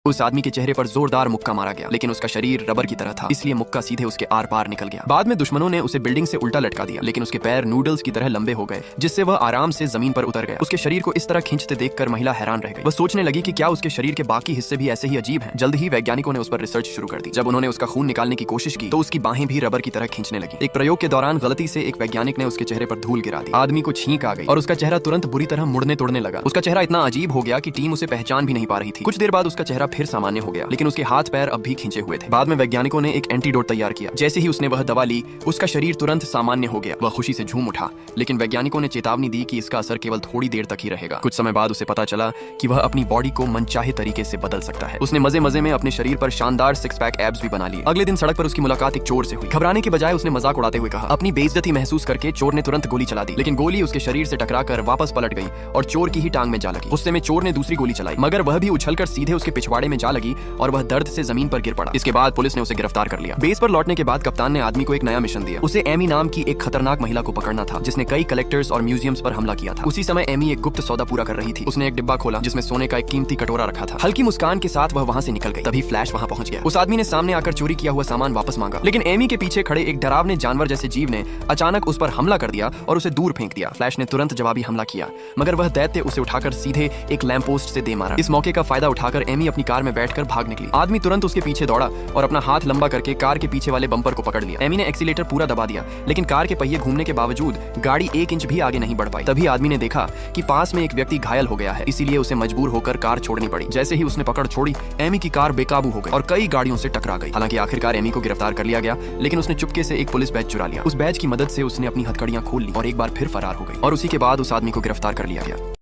उस आदमी के चेहरे पर जोरदार मुक्का मारा गया, लेकिन उसका शरीर रबर की तरह था, इसलिए मुक्का सीधे उसके आर पार निकल गया। बाद में दुश्मनों ने उसे बिल्डिंग से उल्टा लटका दिया, लेकिन उसके पैर नूडल्स की तरह लंबे हो गए, जिससे वह आराम से जमीन पर उतर गया। उसके शरीर को इस तरह खींचते देखकर महिला हैरान रह गई। वह सोचने लगी कि क्या उसके शरीर के बाकी हिस्से भी ऐसे ही अजीब हैं। जल्द ही वैज्ञानिकों ने उस पर रिसर्च शुरू कर दी। जब उन्होंने उसका खून निकालने की कोशिश की तो उसकी बाहें भी रबर की तरह खींचने लगी। एक प्रयोग के दौरान गलती से एक वैज्ञानिक ने उसके चेहरे पर धूल गिरा दी। आदमी को छींक आ गई और उसका चेहरा तुरंत बुरी तरह मुड़ने तोड़ने लगा। उसका चेहरा इतना अजीब हो गया कि टीम उसे पहचान भी नहीं पा रही थी। कुछ देर बाद उसका चेहरा फिर सामान्य हो गया, लेकिन उसके हाथ पैर अब भी खींचे हुए थे। बाद में वैज्ञानिकों ने एक एंटीडोट तैयार किया। जैसे ही उसने वह दवा ली, उसका शरीर तुरंत सामान्य हो गया। वह खुशी से झूम उठा, लेकिन वैज्ञानिकों ने चेतावनी दी कि इसका असर केवल थोड़ी देर तक ही रहेगा। कुछ समय बाद उसे पता चला कि वह अपनी बॉडी को मनचाहे तरीके से बदल सकता है। उसने मजे मजे में अपने शरीर पर शानदार 6 पैक एब्स भी बना लिए। अगले दिन सड़क पर उसकी मुलाकात एक चोर से हुई। घबराने के बजाय उसने मजाक उड़ाते हुए कहा। अपनी बेइज्जती महसूस करके चोर ने तुरंत गोली चला दी, लेकिन गोली उसके शरीर से टकराकर वापस पलट गई और चोर की ही टांग में जा लगी। गुस्से में चोर ने दूसरी गोली चलाई, मगर वह भी उछलकर सीधे उसके पिछवाड़े में जा लगी और वह दर्द से जमीन पर गिर पड़ा। इसके बाद पुलिस ने उसे गिरफ्तार कर लिया। बेस पर लौटने के बाद कप्तान ने आदमी को एक नया मिशन दिया। उसे एमी नाम की एक खतरनाक महिला को पकड़ना था, जिसने कई कलेक्टर्स और म्यूजियम्स पर हमला किया था। उसी समय एमी एक गुप्त सौदा पूरा कर रही थी। उसने एक डिब्बा खोला जिसमें सोने का एक कीमती कटोरा रखा था। हल्की मुस्कान के साथ वह वहां से निकल गई। तभी फ्लैश वहां पहुंच गया। उस आदमी ने सामने आकर चोरी किया हुआ सामान वापस मांगा, लेकिन एमी के पीछे खड़े एक डरावने जानवर जैसे जीव ने अचानक उस पर हमला कर दिया और उसे दूर फेंक दिया। फ्लैश ने तुरंत जवाबी हमला किया, मगर वह दैत्य उसे उठाकर सीधे एक लैंप पोस्ट से दे मारा। इस मौके का फायदा उठाकर एमी अपनी कार में बैठकर भाग निकली। आदमी तुरंत उसके पीछे दौड़ा और अपना हाथ लंबा करके कार के पीछे वाले बम्पर को पकड़ लिया। एमी ने एक्सीलेटर पूरा दबा दिया, लेकिन कार के पहिए घूमने के बावजूद गाड़ी 1 इंच भी आगे नहीं बढ़ पाई। तभी आदमी ने देखा कि पास में एक व्यक्ति घायल हो गया है, इसीलिए उसे मजबूर होकर कार छोड़नी पड़ी। जैसे ही उसने पकड़ छोड़ी, एमी की कार बेकाबू हो गई और कई गाड़ियों से टकरा गई। हालांकि आखिरकार एमी को गिरफ्तार कर लिया गया, लेकिन उसने चुपके से एक पुलिस बैज चुरा लिया। उस बैज की मदद से उसने अपनी हथकड़ियां खोल ली और एक बार फिर फरार हो गई, और उसी के बाद उस आदमी को गिरफ्तार कर लिया गया।